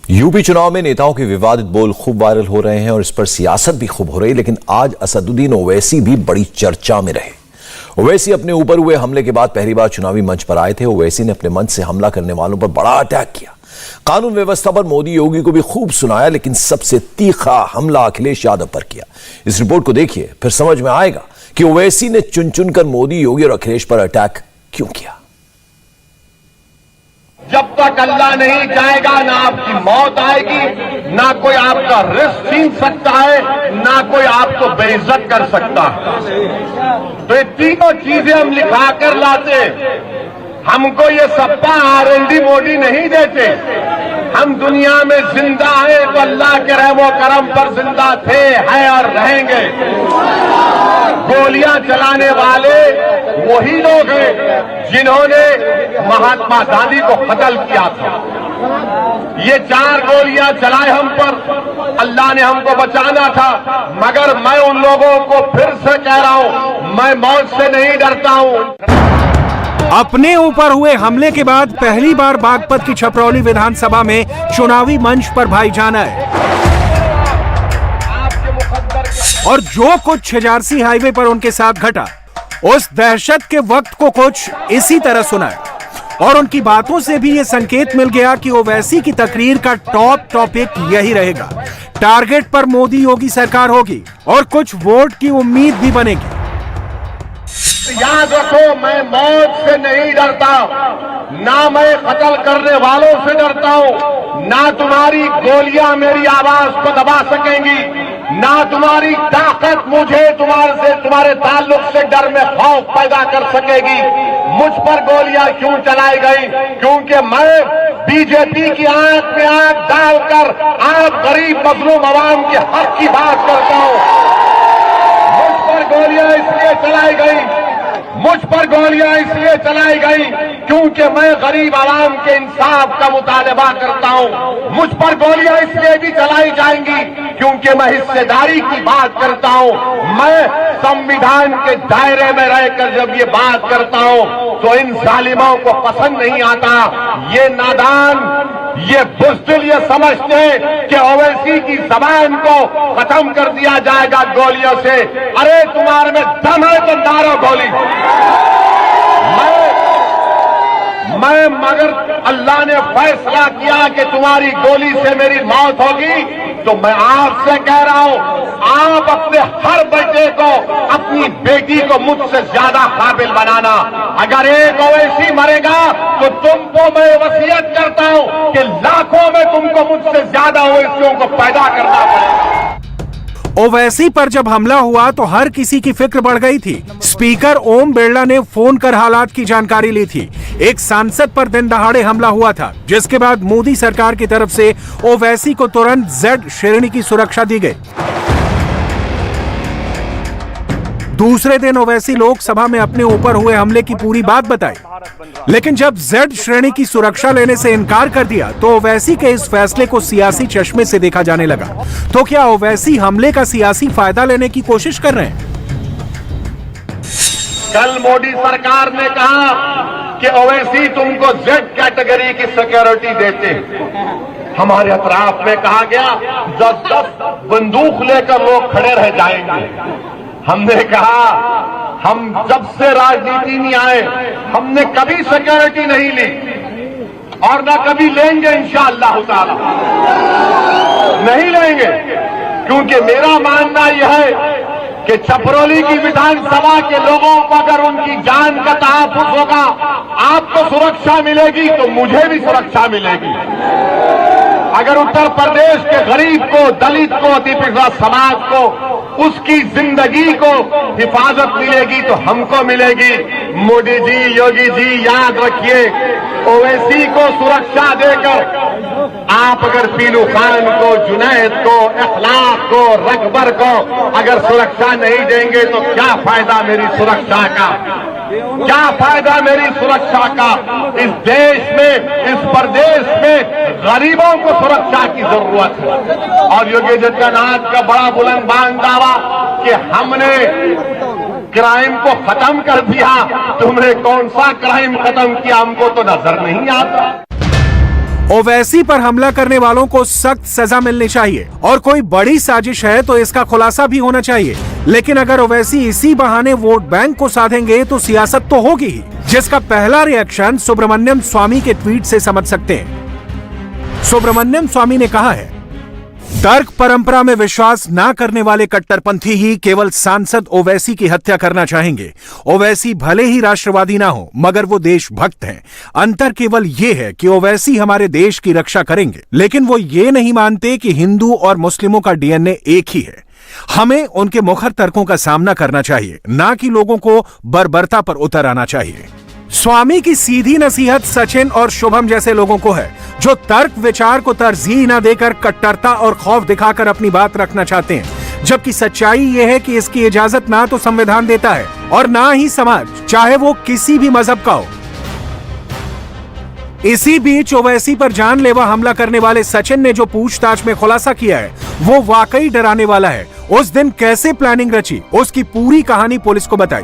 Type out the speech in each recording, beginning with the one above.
UP चुनाव में नेताओं के विवादित बोल खूब वायरल हो रहे हैं और इस पर सियासत भी खूब हो रही है, लेकिन आज असदुद्दीन ओवैसी भी बड़ी चर्चा में रहे। ओवैसी अपने ऊपर हुए हमले के बाद पहली बार चुनावी मंच पर आए थे। ओवैसी ने अपने मंच से हमला करने वालों पर बड़ा अटैक किया। कानून व्यवस्था पर मोदी योगी को भी खूब सुनाया, लेकिन सबसे तीखा हमला अखिलेश यादव पर किया। इस रिपोर्ट को देखिए, फिर समझ में आएगा कि ओवैसी ने चुन चुनकर मोदी, योगी और अखिलेश पर अटैक क्यों किया। जब तक अल्लाह नहीं चाहेगा ना आपकी मौत आएगी, ना कोई आपका रिस्क छीन सकता है, ना कोई आपको बेइज्जत कर सकता है। तो ये तीनों चीजें हम लिखा कर लाते। हमको ये सप्पा R&D मोदी नहीं देते। हम दुनिया में जिंदा हैं तो अल्लाह के रहमो करम पर जिंदा थे, हैं और रहेंगे। गोलियां चलाने वाले वही लोग हैं जिन्होंने महात्मा गांधी को कत्ल किया था। ये 4 गोलियां चलाए हम पर, अल्लाह ने हमको बचाना था। मगर मैं उन लोगों को फिर से कह रहा हूं, मैं मौत से नहीं डरता हूं। अपने ऊपर हुए हमले के बाद पहली बार बागपत की छपरौली विधानसभा में चुनावी मंच पर भाईजाना है और जो कुछ छिजारसी हाईवे पर उनके साथ घटा, उस दहशत के वक्त को कुछ इसी तरह सुना है। और उनकी बातों से भी ये संकेत मिल गया कि ओवैसी की तकरीर का टॉप टॉपिक यही रहेगा। टारगेट पर मोदी योगी सरकार होगी और कुछ वोट की उम्मीद भी बनेगी। याद रखो, मैं मौत से नहीं डरता, ना मैं कत्ल करने वालों से डरता हूं, ना तुम्हारी गोलियां मेरी आवाज को दबा सकेंगी, ना तुम्हारी ताकत मुझे तुम्हारे ताल्लुक से डर में खौफ पैदा कर सकेगी। मुझ पर गोलियां क्यों चलाई गई? क्योंकि मैं बीजेपी की आंख में आंख डालकर आप गरीब मजलूम अवाम के हक की बात करता हूं। मुझ पर गोलियां इसलिए चलाई गई, क्योंकि मैं गरीब आवाम के इंसाफ का मुतालबा करता हूं। मुझ पर गोलियां इसलिए भी चलाई जाएंगी क्योंकि मैं हिस्सेदारी की बात करता हूं। मैं संविधान के दायरे में रहकर जब ये बात करता हूं तो इन जालिमों को पसंद नहीं आता। ये नादान, ये बुज़दिल ये समझते हैं कि ओवैसी की जबान को खत्म कर दिया जाएगा गोलियों से। अरे तुम्हारे में दम है तो मारो गोली। मगर अल्लाह ने फैसला किया कि तुम्हारी गोली से मेरी मौत होगी, तो मैं आपसे कह रहा हूं, आप अपने हर बेटे को, अपनी बेटी को मुझसे ज्यादा काबिल बनाना। अगर एक ओवैसी मरेगा तो तुमको मैं वसीयत करता हूं कि लाखों में तुमको मुझसे ज्यादा ओवैसियों को पैदा करना पड़ेगा। ओवैसी पर जब हमला हुआ तो हर किसी की फिक्र बढ़ गई थी। स्पीकर ओम बिरला ने फोन कर हालात की जानकारी ली थी। एक सांसद पर दिन दहाड़े हमला हुआ था, जिसके बाद मोदी सरकार की तरफ से ओवैसी को तुरंत Z श्रेणी की सुरक्षा दी गई। दूसरे दिन ओवैसी लोकसभा में अपने ऊपर हुए हमले की पूरी बात बताई, लेकिन जब Z श्रेणी की सुरक्षा लेने से इनकार कर दिया तो ओवैसी के इस फैसले को सियासी चश्मे से देखा जाने लगा। तो क्या ओवैसी हमले का सियासी फायदा लेने की कोशिश कर रहे हैं? कल मोदी सरकार ने कहा कि ओवैसी तुमको Z कैटेगरी की सिक्योरिटी देते। हमारे अतराफ में कहा गया 10-10 बंदूक लेकर लोग खड़े रह जाएंगे। हमने कहा, हम जब से राजनीति में आए हमने कभी सिक्योरिटी नहीं ली और ना कभी लेंगे, इंशाअल्लाह ताला नहीं लेंगे। क्योंकि मेरा मानना यह है कि छपरौली की विधानसभा के लोगों को अगर उनकी जान का तहफ्फुज़ होगा, आपको सुरक्षा मिलेगी तो मुझे भी सुरक्षा मिलेगी। अगर उत्तर प्रदेश के गरीब को, दलित को, पिछड़ा समाज को उसकी जिंदगी को हिफाजत मिलेगी तो हमको मिलेगी। मोदी जी, योगी जी, याद रखिए, ओवैसी को सुरक्षा देकर आप अगर पीलू खान को, जुनैद को, इखलाक को, रकबर को अगर सुरक्षा नहीं देंगे तो क्या फायदा मेरी सुरक्षा का? क्या फायदा मेरी सुरक्षा का? इस देश में, इस प्रदेश में गरीबों को सुरक्षा की जरूरत है। और योगी आदित्यनाथ का बड़ा बुलंदबान दावा कि हमने क्राइम को खत्म कर दिया। तुमने कौन सा क्राइम खत्म किया हमको तो नजर नहीं आता। ओवैसी पर हमला करने वालों को सख्त सजा मिलनी चाहिए और कोई बड़ी साजिश है तो इसका खुलासा भी होना चाहिए। लेकिन अगर ओवैसी इसी बहाने वोट बैंक को साधेंगे तो सियासत तो होगी ही, जिसका पहला रिएक्शन सुब्रमण्यम स्वामी के ट्वीट से समझ सकते हैं। सुब्रमण्यम स्वामी ने कहा है, तर्क परंपरा में विश्वास न करने वाले कट्टरपंथी ही केवल सांसद ओवैसी की हत्या करना चाहेंगे। ओवैसी भले ही राष्ट्रवादी ना हो मगर वो देशभक्त हैं। अंतर केवल ये है कि ओवैसी हमारे देश की रक्षा करेंगे, लेकिन वो ये नहीं मानते कि हिंदू और मुस्लिमों का डीएनए एक ही है। हमें उनके मुखर तर्कों का सामना करना चाहिए, ना कि लोगों को बर्बरता पर उतर आना चाहिए। स्वामी की सीधी नसीहत सचिन और शुभम जैसे लोगों को है, जो तर्क विचार को तरजीह न देकर कट्टरता और खौफ दिखाकर अपनी बात रखना चाहते हैं, जबकि सच्चाई यह है कि इसकी इजाजत ना तो संविधान देता है और ना ही समाज, चाहे वो किसी भी मजहब का हो। इसी बीच ओवैसी पर जानलेवा हमला करने वाले सचिन ने जो पूछताछ में खुलासा किया है वो वाकई डराने वाला है। उस दिन कैसे प्लानिंग रची, उसकी पूरी कहानी पुलिस को बताई।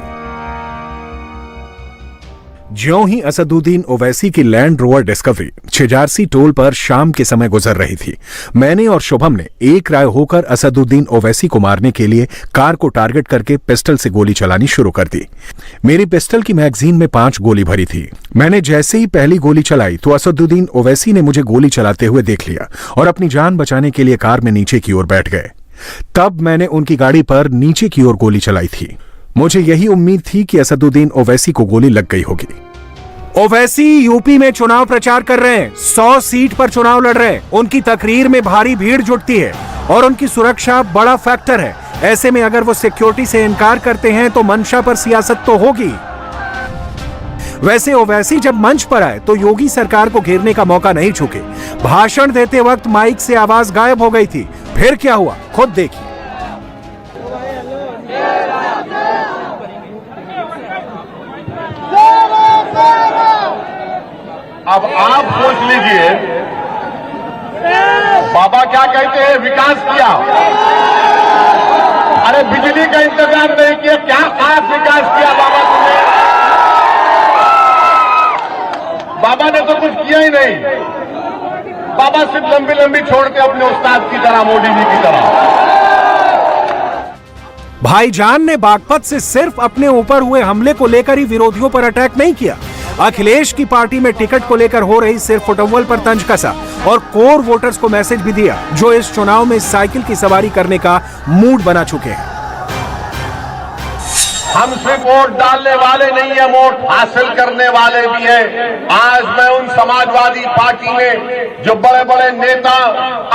ज्यों ही असदुद्दीन ओवैसी की land rover discovery Chhijarsi toll पर शाम के समय गुजर रही थी, मैंने और शुभम ने एक राय होकर असदुद्दीन ओवैसी को मारने के लिए कार को टारगेट करके पिस्टल से गोली चलानी शुरू कर दी। मेरी पिस्टल की मैगजीन में 5 गोली भरी थी। मैंने जैसे ही पहली गोली चलाई तो असदुद्दीन ओवैसी ने मुझे गोली चलाते हुए देख लिया और अपनी जान बचाने के लिए कार में नीचे की ओर बैठ गए। तब मैंने उनकी गाड़ी पर नीचे की ओर गोली चलाई थी। मुझे यही उम्मीद थी कि असदुद्दीन ओवैसी को गोली लग गई होगी। ओवैसी यूपी में चुनाव प्रचार कर रहे हैं, 100 सीट पर चुनाव लड़ रहे हैं। उनकी तकरीर में भारी भीड़ जुटती है और उनकी सुरक्षा बड़ा फैक्टर है। ऐसे में अगर वो सिक्योरिटी से इनकार करते हैं तो मंशा पर सियासत तो होगी। वैसे ओवैसी जब मंच पर आए तो योगी सरकार को घेरने का मौका नहीं चूके। भाषण देते वक्त माइक से आवाज गायब हो गई थी। फिर क्या हुआ, खुद देखिए। अब आप सोच लीजिए, बाबा क्या कहते हैं, विकास किया। अरे बिजली का इंतजाम नहीं किया, क्या खास विकास किया बाबा तुमने? बाबा ने तो कुछ किया ही नहीं। बाबा सिर्फ लंबी लंबी छोड़ते अपने उस्ताद की तरह, मोदी जी की तरह। भाईजान ने बागपत से सिर्फ अपने ऊपर हुए हमले को लेकर ही विरोधियों पर अटैक नहीं किया, अखिलेश की पार्टी में टिकट को लेकर हो रही सिर्फ फुटबॉल पर तंज कसा और कोर वोटर्स को मैसेज भी दिया, जो इस चुनाव में साइकिल की सवारी करने का मूड बना चुके हैं। हम सिर्फ वोट डालने वाले नहीं है, वोट हासिल करने वाले भी हैं। आज मैं उन समाजवादी पार्टी में जो बड़े बड़े नेता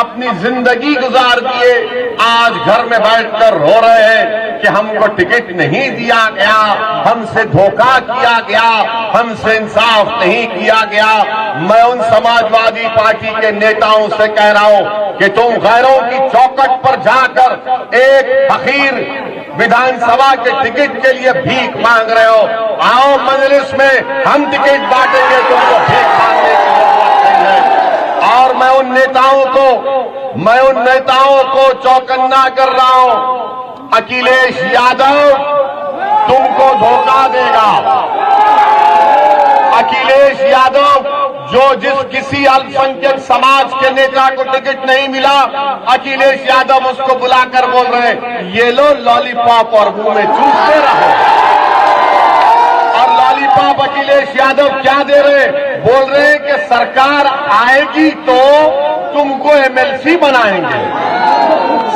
अपनी जिंदगी गुजार दिए, आज घर में बैठकर रो रहे हैं कि हमको टिकट नहीं दिया गया, हमसे धोखा किया गया, हमसे इंसाफ नहीं किया गया। मैं उन समाजवादी पार्टी के नेताओं से कह रहा हूं कि तुम गैरों की चौखट पर जाकर एक फकीर विधानसभा के टिकट के लिए भीख मांग रहे हो। आओ मजलिस में, हम टिकट बांटेंगे, तुमको भीख मांगने की जरूरत नहीं है। और मैं उन नेताओं को चौकन्ना कर रहा हूं, अखिलेश यादव तुमको धोखा देगा। अखिलेश यादव जो किसी अल्पसंख्यक समाज के नेता को टिकट नहीं मिला, अखिलेश यादव उसको बुलाकर बोल रहे हैं, ये लो लॉलीपॉप और मुंह में चूसते रहो। और लॉलीपॉप अखिलेश यादव क्या दे रहे, बोल रहे हैं कि सरकार आएगी तो तुमको एमएलसी बनाएंगे,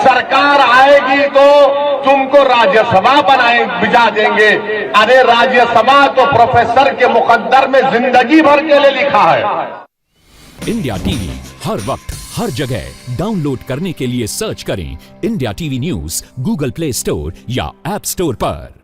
सरकार आएगी तो तुमको राज्यसभा भिजा देंगे। अरे राज्यसभा तो प्रोफेसर के मुकद्दर में जिंदगी भर के लिए लिखा है। इंडिया टीवी हर वक्त हर जगह डाउनलोड करने के लिए सर्च करें India TV news Google play store या ऐप स्टोर पर।